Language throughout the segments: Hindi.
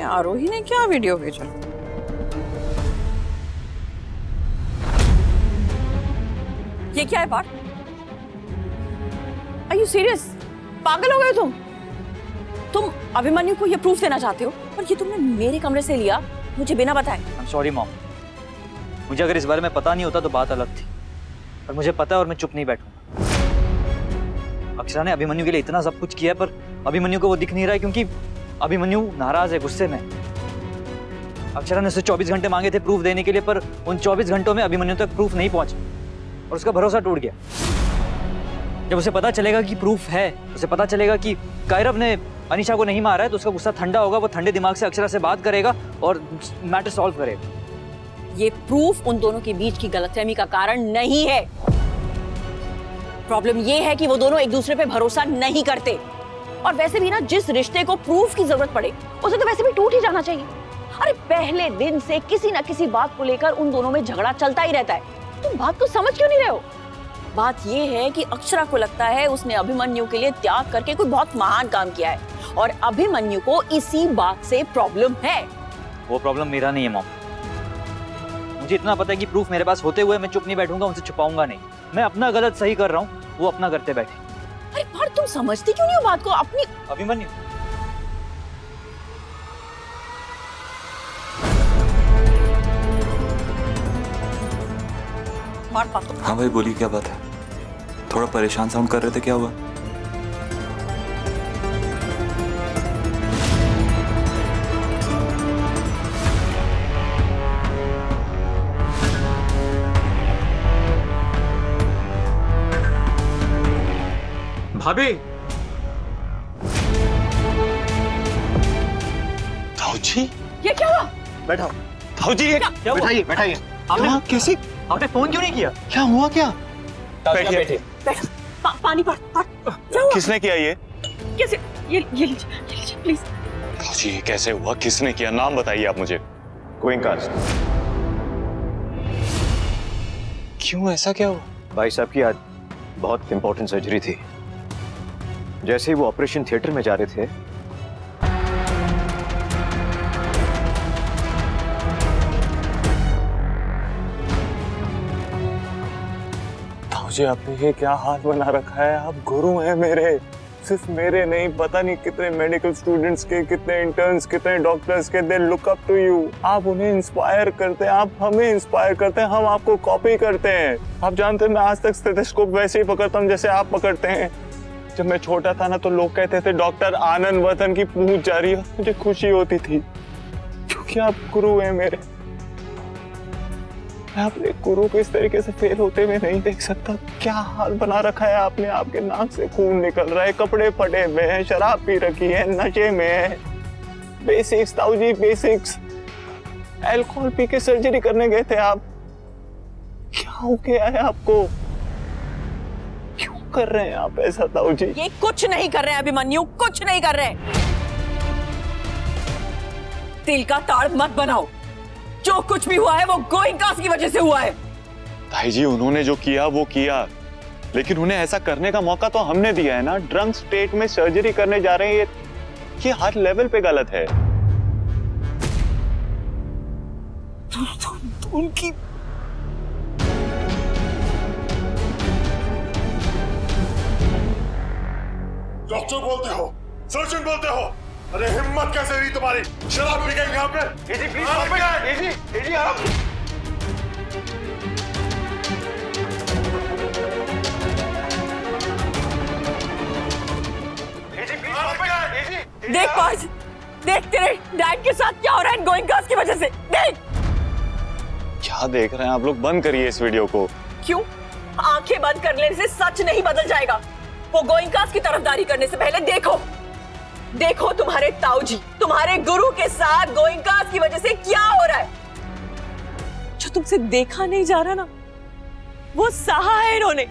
आरोही ने क्या वीडियो भेजा? ये क्या है पार्थ? Are you serious? पागल हो गए तुम अभिमन्यु को ये प्रूफ देना चाहते हो और ये तुमने मेरे कमरे से लिया मुझे बिना बताए। I'm sorry मॉम, मुझे अगर इस बारे में पता नहीं होता तो बात अलग थी, पर मुझे पता है और मैं चुप नहीं बैठूंगा। अक्षरा ने अभिमन्यु के लिए इतना सब कुछ किया पर अभिमन्यु को वो दिख नहीं रहा है क्योंकि अभिमन्यु नाराज है, गुस्से में। अक्षरा ने उसे 24 घंटे मांगे थे प्रूफ देने के लिए, पर उन 24 घंटों में अभिमन्यु तक प्रूफ नहीं पहुंचा और उसका भरोसा टूट गया। जब उसे पता चलेगा कि प्रूफ है, उसे पता चलेगा कि कायरव ने अनीशा को नहीं मारा है, तो उसका गुस्सा ठंडा होगा, वो ठंडे दिमाग से अक्षरा से बात करेगा और मैटर सॉल्व करेगा। ये प्रूफ उन दोनों के बीच की गलतफहमी का कारण नहीं है। प्रॉब्लम ये है कि वो दोनों एक दूसरे पे भरोसा नहीं करते। और वैसे भी ना, जिस रिश्ते को प्रूफ की जरूरत पड़े उसे तो वैसे भी टूट ही जाना चाहिए। अरे पहले दिन से किसी ना किसी बात को लेकर उन दोनों में झगड़ा चलता ही रहता है। तुम बात को समझ क्यों नहीं रहे हो? बात ये है कि अक्षरा को लगता है उसने अभिमन्यु के लिए त्याग करके कोई बहुत महान काम किया है और अभिमन्यु को इसी बात से प्रॉब्लम है। वो प्रॉब्लम मेरा नहीं है मॉम, मुझे इतना पता है कि प्रूफ मेरे पास होते हुए मैं चुप नहीं बैठूंगा, उनसे छुपाऊंगा नहीं। मैं अपना गलत सही कर रहा हूँ, वो अपना करते बैठे। अरे पर तुम समझती क्यों नहीं हो बात को अपनी? अभिमन्यु, हाँ भाई बोलिए, क्या बात है? थोड़ा परेशान साउंड कर रहे थे, क्या हुआ? भाभी, ताऊजी, ये क्या हुआ? बैठाओ। ताऊजी, ये क्या बैठाइए बैठाइए। आपने कैसे? आपने फोन क्यों नहीं किया? क्या हुआ क्या? बैठिए। पानी क्या हुआ? किसने किया ये? कैसे? ये लीजिए प्लीज। ताऊजी, ये कैसे हुआ? किसने किया? नाम बताइए आप मुझे। गोइंका। क्यों, ऐसा क्या हुआ? भाई साहब की आज बहुत इंपॉर्टेंट सर्जरी थी। जैसे ही वो ऑपरेशन थिएटर में जा रहे थे, ताऊजी, आपने ये क्या हाल बना रखा है? आप गुरु हैं मेरे, सिर्फ मेरे नहीं, पता नहीं कितने मेडिकल स्टूडेंट्स के, कितने इंटर्न्स, कितने डॉक्टर्स के। They look up to you. आप उन्हें इंस्पायर करते हैं, आप हमें इंस्पायर करते हैं, हम आपको कॉपी करते हैं। आप जानते हैं, मैं आज तक स्टेथोस्कोप वैसे ही पकड़ता हूँ जैसे आप पकड़ते हैं। जब मैं छोटा था ना, तो लोग कहते थे डॉक्टर आनंद वर्धन की पूंछ जा रही है, मुझे खुशी होती थी क्योंकि आप गुरु हैं मेरे। मैं अपने गुरु को इस तरीके से फेल होते हुए नहीं देख सकता। क्या हाल बना रखा है आपने? आपके नाक से खून निकल रहा है, कपड़े फटे हुए हैं, शराब पी रखी है, नशे में है। बेसिक्स ताऊजी, बेसिक्स। अल्कोहल पी के सर्जरी करने गए थे आप। क्या हो गया है आपको? क्यों कर रहे हैं आप ऐसा ताऊजी? ये कुछ नहीं कर रहे हैं अभिमन्यु, कुछ नहीं कर रहे हैं। तिल का ताड़ मत बनाओ। जो कुछ भी हुआ है वो गोइंका की वजह से हुआ है। भाई जी, उन्होंने जो किया वो किया, लेकिन उन्हें ऐसा करने का मौका तो हमने दिया है ना। ड्रंक स्टेट में सर्जरी करने जा रहे हैं, ये हर लेवल पे गलत है। उनकी डॉक्टर बोलते हो, सर्जन बोलते हो, अरे हिम्मत कैसे हुई तुम्हारी? शराब पी गई यहाँ पे? एजी प्लीज स्टॉप इट। एजी आप देख पार्थ, देख तेरे डैड के साथ क्या हो रहा है गोइंका की वजह से। देख। क्या देख रहे हैं आप लोग? बंद करिए इस वीडियो को। क्यों? आंखें बंद करने से सच नहीं बदल जाएगा। वो गोइंका की तरफदारी करने से पहले देखो तुम्हारे ताऊजी, तुम्हारे गुरु के साथ गोइंका की वजह से क्या हो रहा है। जो तुमसे देखा नहीं जा रहा ना, वो सहा है इन्होंने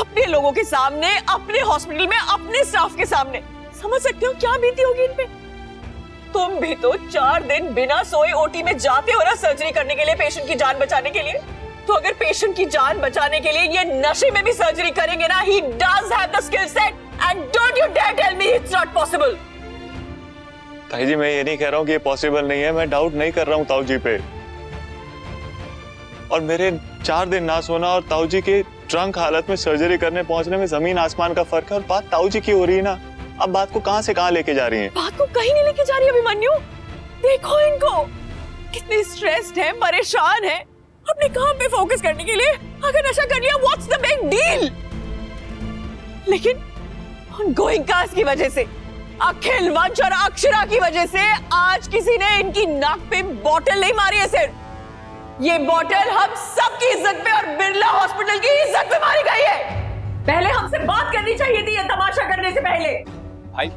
अपने लोगों के सामने, अपने हॉस्पिटल में, अपने स्टाफ के सामने। समझ सकते हो क्या बीती होगी इन पे? तुम भी तो 4 दिन बिना सोए ओटी में जाते हो ना सर्जरी करने के लिए, पेशेंट की जान बचाने के लिए। तो अगर पेशेंट की जान बचाने के लिए ये नशे में भी सर्जरी करेंगे ना, he does have the skill set and don't you dare tell me it's not possible। ताई जी मैं ये नहीं कह रहा हूँ कि ये पॉसिबल नहीं है, मैं डाउट नहीं कर रहा हूँ ताऊ जी पे। और मेरे 4 दिन ना सोना और ताऊ जी के ड्रंक हालत में सर्जरी करने पहुंचने में जमीन आसमान का फर्क है। और बात ताऊ जी की हो रही है ना, अब बात को कहां से कहां लेके जा रही हैं? बात को कहीं नहीं लेके जा रही अभिमन्यु। देखो इनको कितने स्ट्रेस्ड हैं, परेशान हैं। अपने काम पे फोकस करने के लिए अगर नशा कर लिया व्हाट्स द बिग डील। लेकिन उन गोइंकास की वजह से, अखिल, वंश और अक्षरा की वजह से आज किसी ने इनकी नाक पे बॉटल नहीं मारी है। सिर्फ ये बॉटल हम सबकी इज्जत पे और बिरला हॉस्पिटल की इज्जत पे मारी गई है। पहले हमसे बात करनी चाहिए थी ये तमाशा करने से पहले। भाई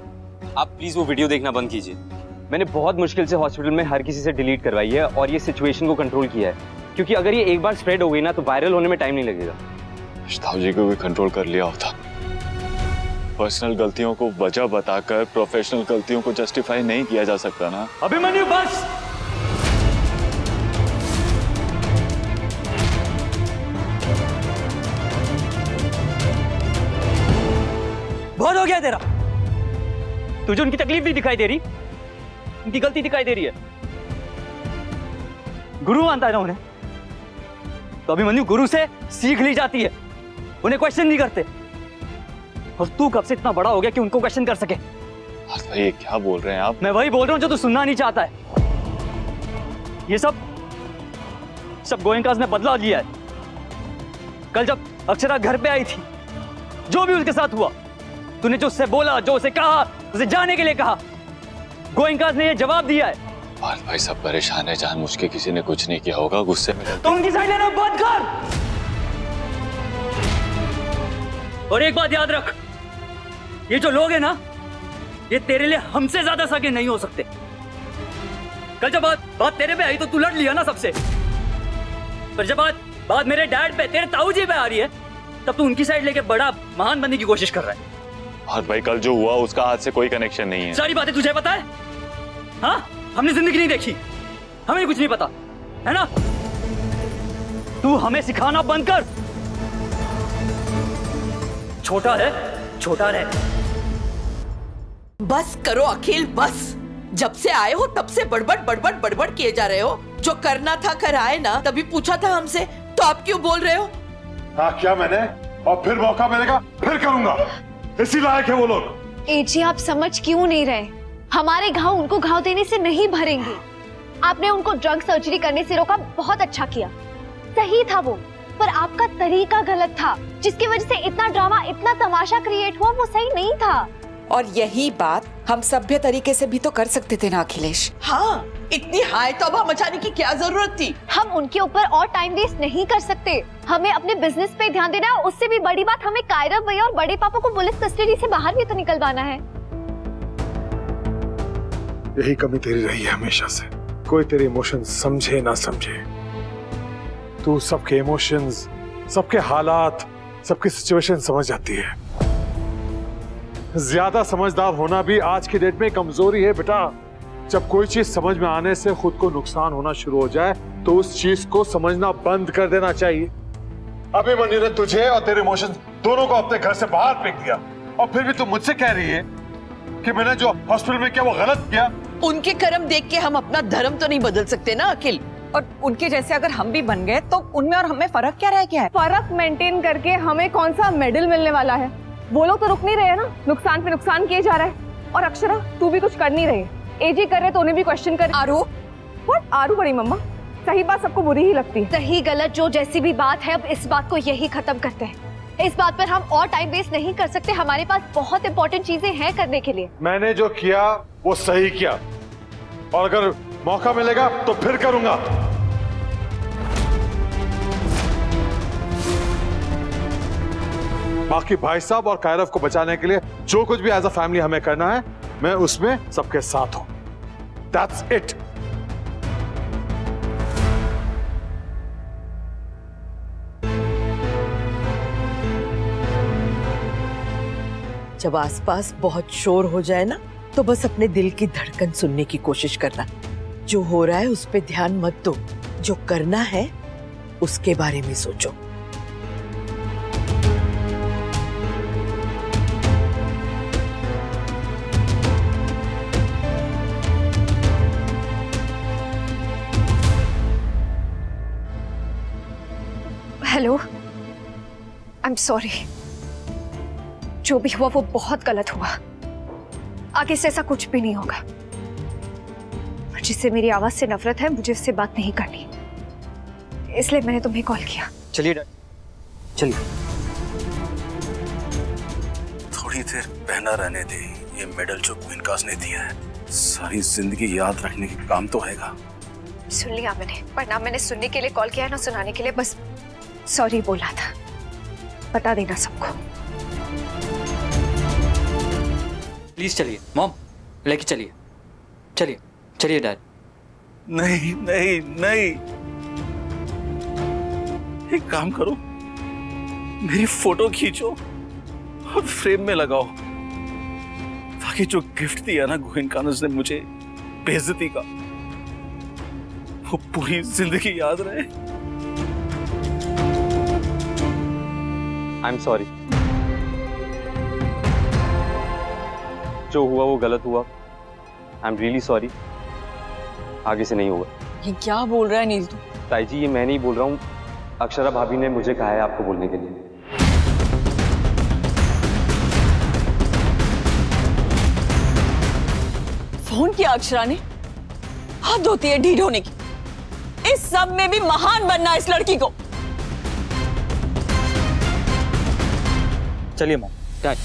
आप प्लीज वो वीडियो देखना बंद कीजिए। मैंने बहुत मुश्किल से हॉस्पिटल में हर किसी से डिलीट करवाई है और ये सिचुएशन को कंट्रोल किया है, क्योंकि अगर ये एक बार स्प्रेड हो गई ना तो वायरल होने में टाइम नहीं लगेगा। ताऊ जी को भी कंट्रोल कर लिया होता। पर्सनल गलतियों को वजह बताकर प्रोफेशनल गलतियों को जस्टिफाई नहीं किया जा सकता ना। अभिमन्यु बस। बहुत हो गया तेरा। तुझे उनकी तकलीफ नहीं दिखाई दे रही, उनकी गलती दिखाई दे रही है। गुरु मानता है ना उन्हें, तो अभिमन्यु गुरु से सीख ली जाती है, उन्हें क्वेश्चन नहीं करते। और तू कब से इतना बड़ा हो गया कि उनको क्वेश्चन कर सके? भाई ये क्या बोल रहे हैं आप? मैं वही बोल रहा हूं जो तू सुनना नहीं चाहता है। ये सब गोयंकास ने बदला लिया है। कल जब अक्षरा घर पे आई थी, जो भी उसके साथ हुआ, तूने जो उससे बोला, जो उसे कहा, उसे जाने के लिए कहा, गोयंकास ने ये जवाब दिया है। भाई सब परेशान है, जानबूझ के किसी ने कुछ नहीं किया होगा, गुस्से में। तुम उनकी साइड लेना बंद कर। और एक बात याद रख, ये जो लोग हैं ना, ये तेरे लिए हमसे ज्यादा सगे नहीं हो सकते। कल जब बात तेरे पे आई तो तू लड़ लिया ना सबसे, पर जब बात मेरे डैड पे, तेरे ताऊ जी पे आ रही है, तब तू उनकी साइड लेके बड़ा महान बनने की कोशिश कर रहा है। और भाई कल जो हुआ उसका आज से कोई कनेक्शन नहीं है। सारी बातें तुझे पता है? हाँ, हमने जिंदगी नहीं देखी, हमें कुछ नहीं पता है ना। तू हमें सिखाना बंद कर। छोटा है, छोटा रहे। बस करो अखिल, बस। जब से आए हो तब से बड़बड़ किए जा रहे हो। जो करना था कर आए ना, तभी पूछा था हमसे, तो आप क्यों बोल रहे हो? हाँ क्या मैंने, और फिर मौका मिलेगा फिर करूंगा। इसी लायक है वो लोग। एजी आप समझ क्यों नहीं रहे? हमारे घाव उनको घाव देने से नहीं भरेंगे। आपने उनको ड्रग सर्जरी करने से रोका, बहुत अच्छा किया, सही था वो, पर आपका तरीका गलत था, जिसकी वजह से इतना ड्रामा, इतना तमाशा क्रिएट हुआ, वो सही नहीं था। और यही बात हम सभ्य तरीके से भी तो कर सकते थे ना अखिलेश। हाँ, इतनी हाय तौबा मचाने की क्या जरूरत थी? हम उनके ऊपर और टाइम वेस्ट नहीं कर सकते। हमें अपने बिजनेस पे ध्यान देना है। उससे भी बड़ी बात, हमें कायरव भैया और बड़े पापा को पुलिस कस्टडी से बाहर भी तो निकलवाना है। यही कमी तेरी रही है हमेशा से, कोई तेरे इमोशंस समझे ना समझे। तू सबके इमोशंस, सबके हालात, सबकी सिचुएशन समझ जाती है। ज्यादा समझदार होना भी आज की डेट में कमजोरी है बेटा। जब कोई चीज समझ में आने से खुद को नुकसान होना शुरू हो जाए तो उस चीज को समझना बंद कर देना चाहिए। अभिमन्यु ने तुझे और तेरे इमोशंस दोनों को अपने घर से बाहर फेंक दिया, और फिर भी तू मुझसे कह रही है कि मैंने जो हॉस्पिटल में किया वो गलत किया। उनके कर्म देख के हम अपना धर्म तो नहीं बदल सकते ना अखिल। और उनके जैसे अगर हम भी बन गए तो उनमें और हमें फर्क क्या रह गया है? फर्क मेंटेन करके हमें कौन सा मेडल मिलने वाला है? वो लोग तो रुक नहीं रहे ना, नुकसान पे नुकसान किए जा रहा है। और अक्षरा तू भी कुछ कर नहीं रही, एजी कर रहे तो उन्हें भी क्वेश्चन कर। आरू, व्हाट आरू बड़ी मम्मा? सही बात सबको बुरी ही लगती है। सही गलत जो जैसी भी बात है, अब इस बात को यही खत्म करते हैं। इस बात पर हम और टाइम वेस्ट नहीं कर सकते। हमारे पास बहुत इंपॉर्टेंट चीजें हैं करने के लिए। मैंने जो किया वो सही किया, और अगर मौका मिलेगा तो फिर करूंगा। बाकी भाई साहब और कायरव को बचाने के लिए जो कुछ भी एज अ फैमिली हमें करना है, मैं उसमें सबके साथ हूं। That's it. जब आसपास बहुत शोर हो जाए ना, तो बस अपने दिल की धड़कन सुनने की कोशिश करना। जो हो रहा है उस पे ध्यान मत दो, जो करना है उसके बारे में सोचो। Hello, I am sorry. जो भी हुआ वो बहुत गलत हुआ। आगे से ऐसा कुछ भी नहीं होगा। जिससे मेरी आवाज से नफरत है, मुझे उससे बात नहीं करनी, इसलिए मैंने तुम्हें कॉल किया। चलिए डैड, चलिए। थोड़ी देर पहना रहने दे। ये मेडल जो क्वीन कास्ट ने दिया है, सारी जिंदगी याद रखने के काम तो आएगा। सुन लिया मैंने, पर ना मैंने सुनने के लिए कॉल किया है ना सुनाने के लिए। बस सॉरी बोला था, बता देना सबको। प्लीज चलिए मॉम, लेके चलिए। चलिए चलिए डैड। नहीं नहीं नहीं, एक काम करो, मेरी फोटो खींचो और फ्रेम में लगाओ, ताकि जो गिफ्ट दिया ना गोइन कानस ने मुझे बेइज्जती का, वो पूरी जिंदगी याद रहे। I am sorry. जो हुआ वो गलत हुआ। I am really sorry. आगे से नहीं होगा। ये क्या बोल रहा है नील तू? ताई जी, ये मैं नहीं बोल रहा हूँ, अक्षरा भाभी ने मुझे कहा है आपको बोलने के लिए। फोन किया अक्षरा ने? हद होती है ढीठ होने की। इस सब में भी महान बनना इस लड़की को। चलिए मॉम, डैड।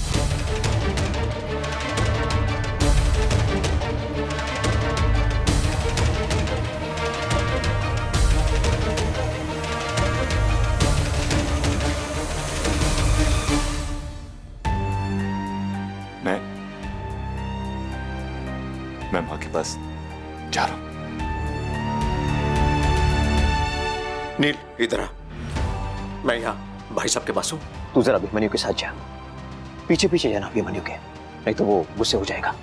मैं माँ के पास जा रहा हूं। नील इधर आ, मैं यहाँ भाई साहब के पास हूँ। तू जरा अभिमन्यु के साथ जा, पीछे पीछे जाना अभिमन्यु के, नहीं तो वो गुस्से हो जाएगा।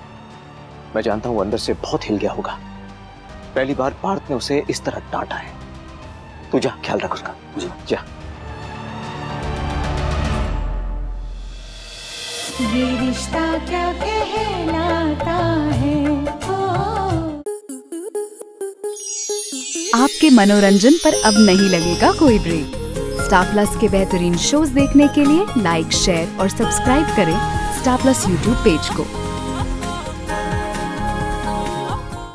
मैं जानता हूँ अंदर से बहुत हिल गया होगा, पहली बार पार्थ ने उसे इस तरह डांटा है। तू जा, ख्याल रख उसका। जी जा। ये रिश्ता क्या कहलाता है। आपके मनोरंजन पर अब नहीं लगेगा कोई ब्रेक। स्टार प्लस के बेहतरीन शोज देखने के लिए लाइक, शेयर और सब्सक्राइब करें स्टार प्लस यूट्यूब पेज को।